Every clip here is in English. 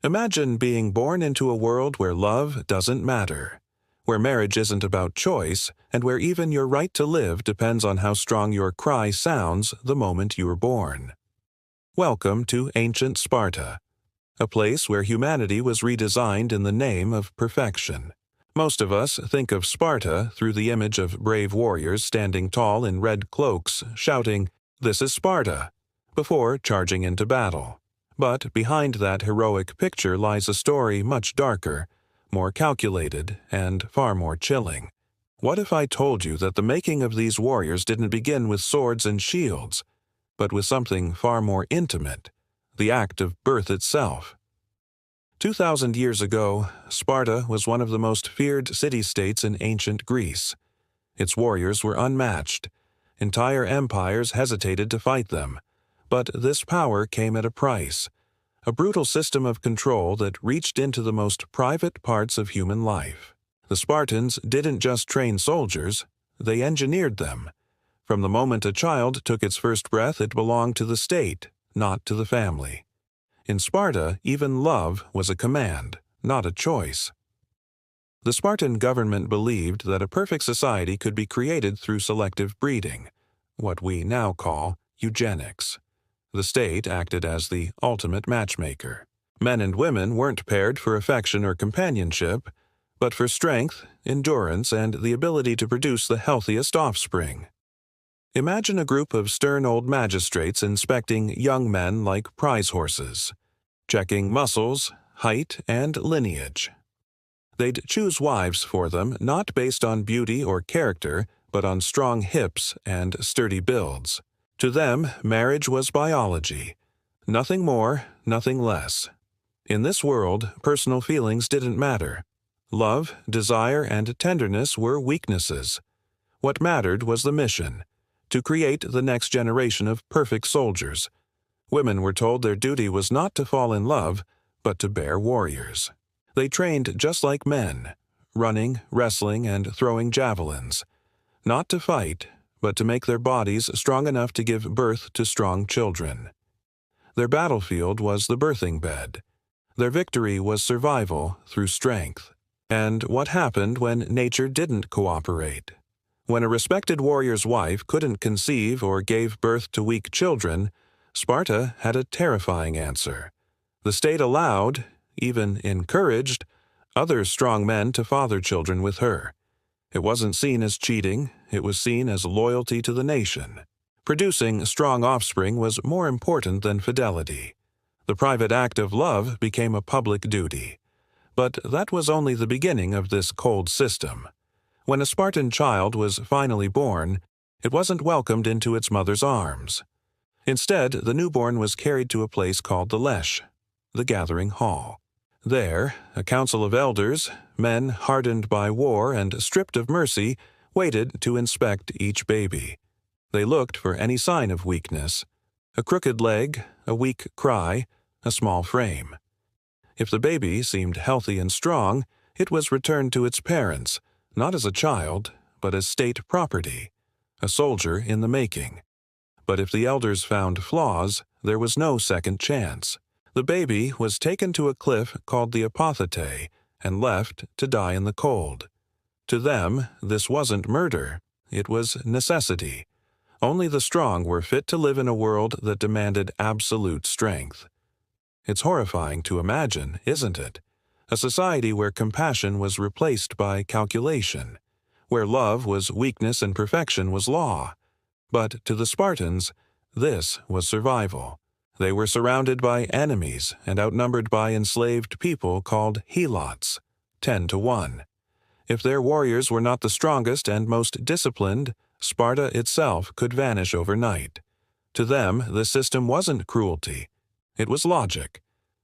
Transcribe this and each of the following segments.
Imagine being born into a world where love doesn't matter, where marriage isn't about choice, and where even your right to live depends on how strong your cry sounds the moment you were born. Welcome to ancient Sparta, a place where humanity was redesigned in the name of perfection. Most of us think of Sparta through the image of brave warriors standing tall in red cloaks, shouting, "This is Sparta," before charging into battle. But behind that heroic picture lies a story much darker, more calculated, and far more chilling. What if I told you that the making of these warriors didn't begin with swords and shields, but with something far more intimate, the act of birth itself? 2,000 years ago, Sparta was one of the most feared city-states in ancient Greece. Its warriors were unmatched. Entire empires hesitated to fight them. But this power came at a price, a brutal system of control that reached into the most private parts of human life. The Spartans didn't just train soldiers, they engineered them. From the moment a child took its first breath, it belonged to the state, not to the family. In Sparta, even love was a command, not a choice. The Spartan government believed that a perfect society could be created through selective breeding, what we now call eugenics. The state acted as the ultimate matchmaker. Men and women weren't paired for affection or companionship, but for strength, endurance, and the ability to produce the healthiest offspring. Imagine a group of stern old magistrates inspecting young men like prize horses, checking muscles, height, and lineage. They'd choose wives for them not based on beauty or character, but on strong hips and sturdy builds. To them, marriage was biology. Nothing more, nothing less. In this world, personal feelings didn't matter. Love, desire, and tenderness were weaknesses. What mattered was the mission, to create the next generation of perfect soldiers. Women were told their duty was not to fall in love, but to bear warriors. They trained just like men, running, wrestling, and throwing javelins. Not to fight, but to make their bodies strong enough to give birth to strong children. Their battlefield was the birthing bed. Their victory was survival through strength. And what happened when nature didn't cooperate? When a respected warrior's wife couldn't conceive or gave birth to weak children, Sparta had a terrifying answer. The state allowed, even encouraged, other strong men to father children with her. It wasn't seen as cheating, it was seen as loyalty to the nation. Producing strong offspring was more important than fidelity. The private act of love became a public duty. But that was only the beginning of this cold system. When a Spartan child was finally born, it wasn't welcomed into its mother's arms. Instead, the newborn was carried to a place called the lesh, the gathering hall. There, a council of elders, men hardened by war and stripped of mercy, waited to inspect each baby. They looked for any sign of weakness: a crooked leg, a weak cry, a small frame. If the baby seemed healthy and strong, it was returned to its parents, not as a child, but as state property, a soldier in the making. But if the elders found flaws, there was no second chance. The baby was taken to a cliff called the apothete and left to die in the cold. To them, this wasn't murder, it was necessity. Only the strong were fit to live in a world that demanded absolute strength. It's horrifying to imagine, isn't it? A society where compassion was replaced by calculation, where love was weakness and perfection was law. But to the Spartans, this was survival. They were surrounded by enemies and outnumbered by enslaved people called helots, 10 to 1. If their warriors were not the strongest and most disciplined, Sparta itself could vanish overnight. To them, the system wasn't cruelty. It was logic.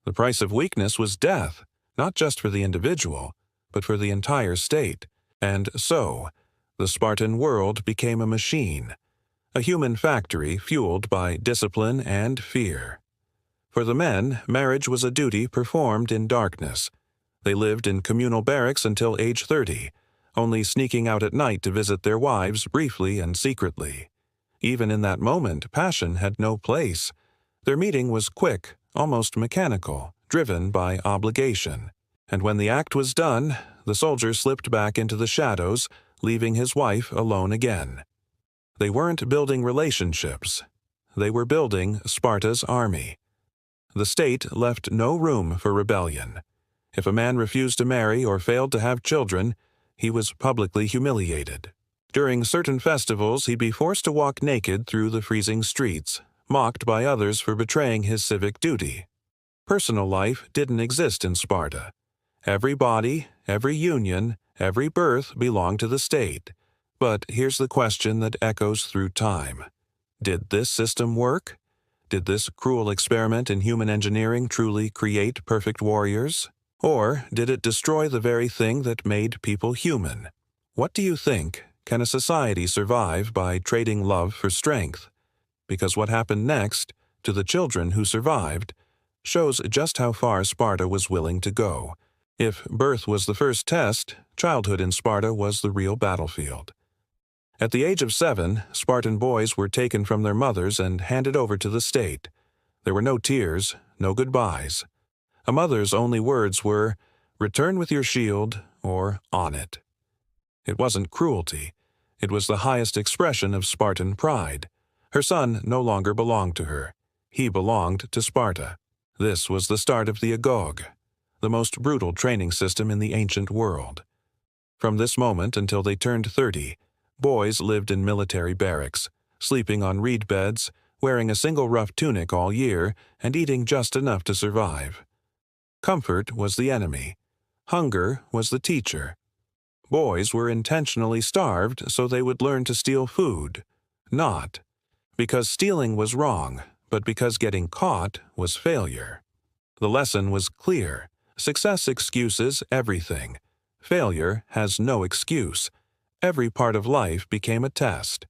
The price of weakness was death, not just for the individual, but for the entire state. And so, the Spartan world became a machine, a human factory fueled by discipline and fear. For the men, marriage was a duty performed in darkness. They lived in communal barracks until age 30, only sneaking out at night to visit their wives briefly and secretly. Even in that moment, passion had no place. Their meeting was quick, almost mechanical, driven by obligation. And when the act was done, the soldier slipped back into the shadows, leaving his wife alone again. They weren't building relationships. They were building Sparta's army. The state left no room for rebellion. If a man refused to marry or failed to have children, he was publicly humiliated. During certain festivals, he'd be forced to walk naked through the freezing streets, mocked by others for betraying his civic duty. Personal life didn't exist in Sparta. Every body, every union, every birth belonged to the state. But here's the question that echoes through time. Did this system work? Did this cruel experiment in human engineering truly create perfect warriors? Or did it destroy the very thing that made people human? What do you think? Can a society survive by trading love for strength? Because what happened next, to the children who survived, shows just how far Sparta was willing to go. If birth was the first test, childhood in Sparta was the real battlefield. At the age of 7, Spartan boys were taken from their mothers and handed over to the state. There were no tears, no goodbyes. A mother's only words were, "Return with your shield," or "On it." It wasn't cruelty. It was the highest expression of Spartan pride. Her son no longer belonged to her. He belonged to Sparta. This was the start of the agoge, the most brutal training system in the ancient world. From this moment until they turned 30, boys lived in military barracks, sleeping on reed beds, wearing a single rough tunic all year, and eating just enough to survive. Comfort was the enemy. Hunger was the teacher. Boys were intentionally starved so they would learn to steal food. Not because stealing was wrong, but because getting caught was failure. The lesson was clear. Success excuses everything. Failure has no excuse. Every part of life became a test.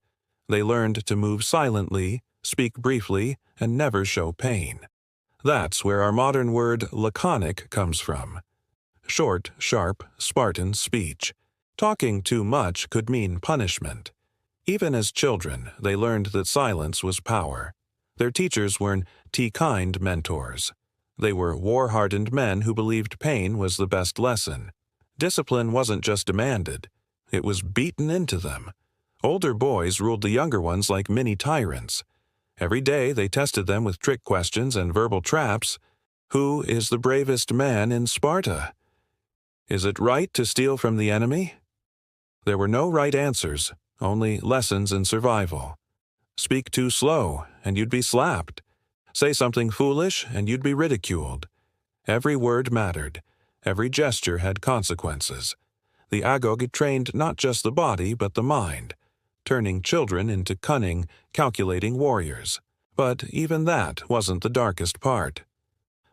They learned to move silently, speak briefly, and never show pain. That's where our modern word laconic comes from. Short, sharp, Spartan speech. Talking too much could mean punishment. Even as children, they learned that silence was power. Their teachers weren't kind mentors. They were war-hardened men who believed pain was the best lesson. Discipline wasn't just demanded. It was beaten into them. Older boys ruled the younger ones like mini tyrants. Every day they tested them with trick questions and verbal traps. Who is the bravest man in Sparta? Is it right to steal from the enemy? There were no right answers, only lessons in survival. Speak too slow, and you'd be slapped. Say something foolish, and you'd be ridiculed. Every word mattered. Every gesture had consequences. The agoge trained not just the body, but the mind, turning children into cunning, calculating warriors. But even that wasn't the darkest part.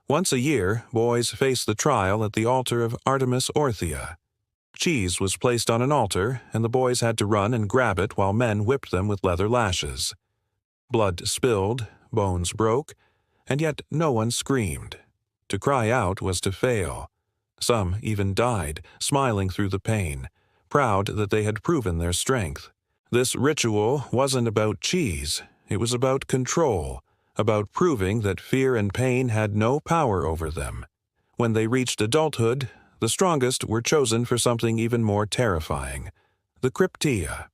Once a year, boys faced the trial at the altar of Artemis Orthia. Cheese was placed on an altar, and the boys had to run and grab it while men whipped them with leather lashes. Blood spilled, bones broke, and yet no one screamed. To cry out was to fail. Some even died, smiling through the pain, proud that they had proven their strength. This ritual wasn't about cheese. It was about control, about proving that fear and pain had no power over them. When they reached adulthood, the strongest were chosen for something even more terrifying, the Cryptia.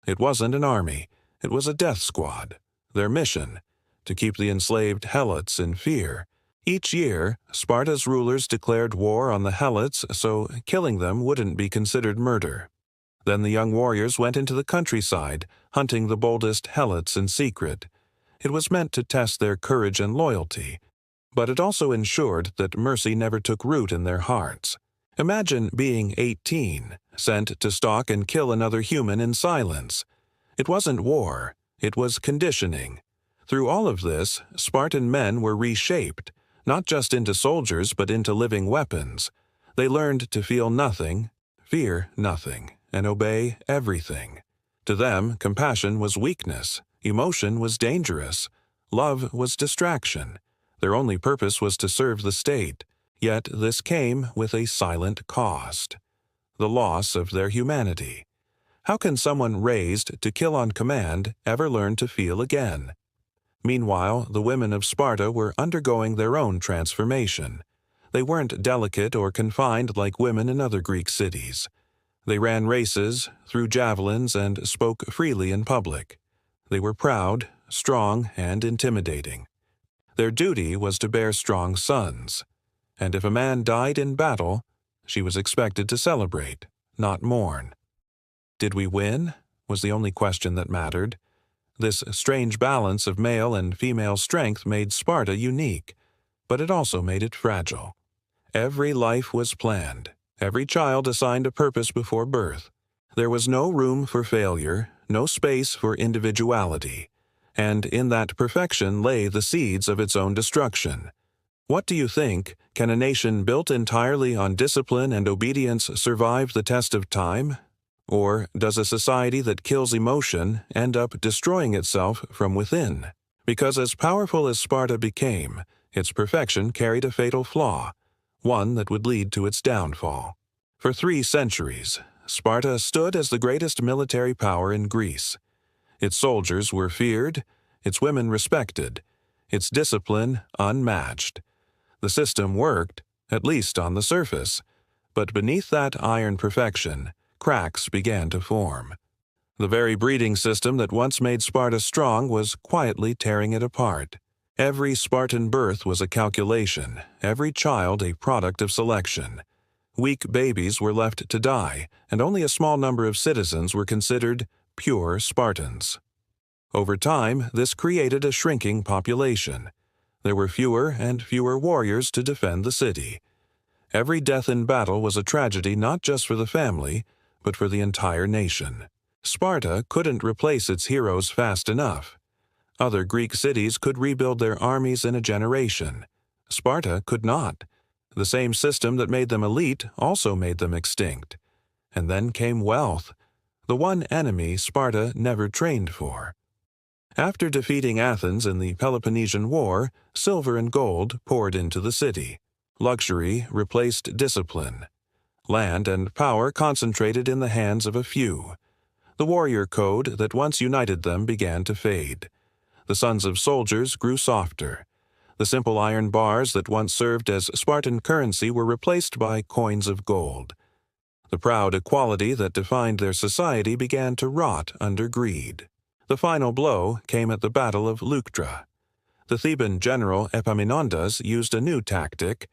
It wasn't an army, it was a death squad. Their mission, to keep the enslaved helots in fear. Each year, Sparta's rulers declared war on the helots so killing them wouldn't be considered murder. Then the young warriors went into the countryside, hunting the boldest helots in secret. It was meant to test their courage and loyalty, but it also ensured that mercy never took root in their hearts. Imagine being 18, sent to stalk and kill another human in silence. It wasn't war, it was conditioning. Through all of this, Spartan men were reshaped, not just into soldiers but into living weapons. They learned to feel nothing, fear nothing, and obey everything. To them, compassion was weakness, emotion was dangerous, love was distraction. Their only purpose was to serve the state. Yet this came with a silent cost, the loss of their humanity. How can someone raised to kill on command ever learn to feel again? Meanwhile, the women of Sparta were undergoing their own transformation. They weren't delicate or confined like women in other Greek cities. They ran races, threw javelins, and spoke freely in public. They were proud, strong, and intimidating. Their duty was to bear strong sons, and if a man died in battle, she was expected to celebrate, not mourn. Did we win? Was the only question that mattered. This strange balance of male and female strength made Sparta unique, but it also made it fragile. Every life was planned, every child assigned a purpose before birth. There was no room for failure, no space for individuality, and in that perfection lay the seeds of its own destruction. What do you think? Can a nation built entirely on discipline and obedience survive the test of time? Or does a society that kills emotion end up destroying itself from within? Because as powerful as Sparta became, its perfection carried a fatal flaw, one that would lead to its downfall. For 3 centuries, Sparta stood as the greatest military power in Greece. Its soldiers were feared, its women respected, its discipline unmatched. The system worked, at least on the surface, but beneath that iron perfection, cracks began to form. The very breeding system that once made Sparta strong was quietly tearing it apart. Every Spartan birth was a calculation, every child a product of selection. Weak babies were left to die, and only a small number of citizens were considered pure Spartans. Over time, this created a shrinking population. There were fewer and fewer warriors to defend the city. Every death in battle was a tragedy not just for the family, but for the entire nation. Sparta couldn't replace its heroes fast enough. Other Greek cities could rebuild their armies in a generation. Sparta could not. The same system that made them elite also made them extinct. And then came wealth, the one enemy Sparta never trained for. After defeating Athens in the Peloponnesian War, silver and gold poured into the city. Luxury replaced discipline. Land and power concentrated in the hands of a few. The warrior code that once united them began to fade. The sons of soldiers grew softer. The simple iron bars that once served as Spartan currency were replaced by coins of gold. The proud equality that defined their society began to rot under greed. The final blow came at the Battle of Leuctra. The Theban general Epaminondas used a new tactic,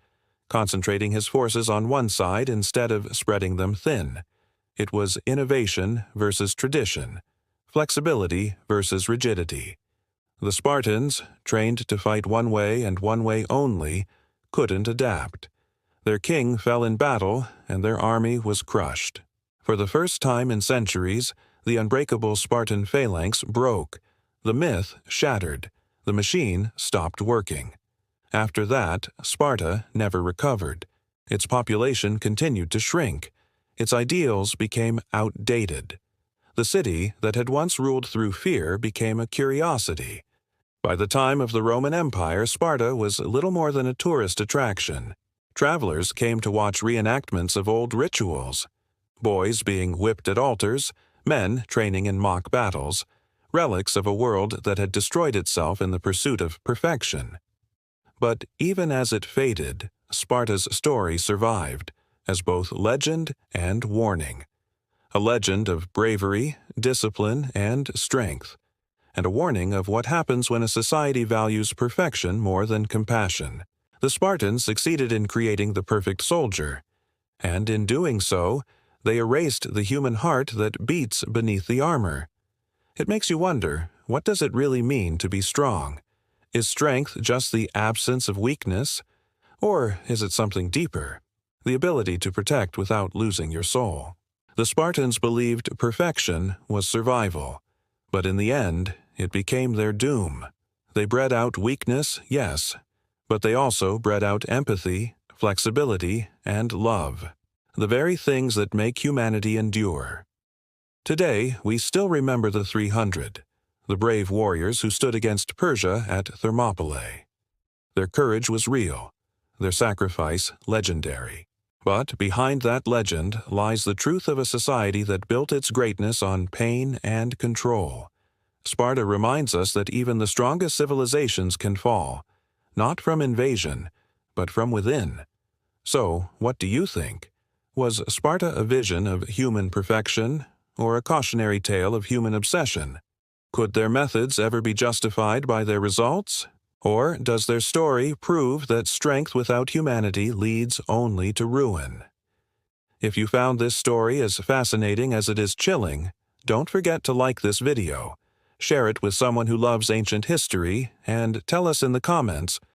concentrating his forces on one side instead of spreading them thin. It was innovation versus tradition, flexibility versus rigidity. The Spartans, trained to fight one way and one way only, couldn't adapt. Their king fell in battle, and their army was crushed. For the first time in centuries, the unbreakable Spartan phalanx broke. The myth shattered. The machine stopped working. After that, Sparta never recovered. Its population continued to shrink. Its ideals became outdated. The city that had once ruled through fear became a curiosity. By the time of the Roman Empire, Sparta was little more than a tourist attraction. Travelers came to watch reenactments of old rituals. Boys being whipped at altars, men training in mock battles, relics of a world that had destroyed itself in the pursuit of perfection. But even as it faded, Sparta's story survived, as both legend and warning. A legend of bravery, discipline, and strength, and a warning of what happens when a society values perfection more than compassion. The Spartans succeeded in creating the perfect soldier, and in doing so, they erased the human heart that beats beneath the armor. It makes you wonder, what does it really mean to be strong? Is strength just the absence of weakness? Or is it something deeper? The ability to protect without losing your soul. The Spartans believed perfection was survival, but in the end, it became their doom. They bred out weakness, yes, but they also bred out empathy, flexibility, and love, the very things that make humanity endure. Today, we still remember the 300, the brave warriors who stood against Persia at Thermopylae. Their courage was real, their sacrifice legendary. But behind that legend lies the truth of a society that built its greatness on pain and control. Sparta reminds us that even the strongest civilizations can fall, not from invasion, but from within. So, what do you think? Was Sparta a vision of human perfection, or a cautionary tale of human obsession? Could their methods ever be justified by their results? Or does their story prove that strength without humanity leads only to ruin? If you found this story as fascinating as it is chilling, don't forget to like this video, share it with someone who loves ancient history, and tell us in the comments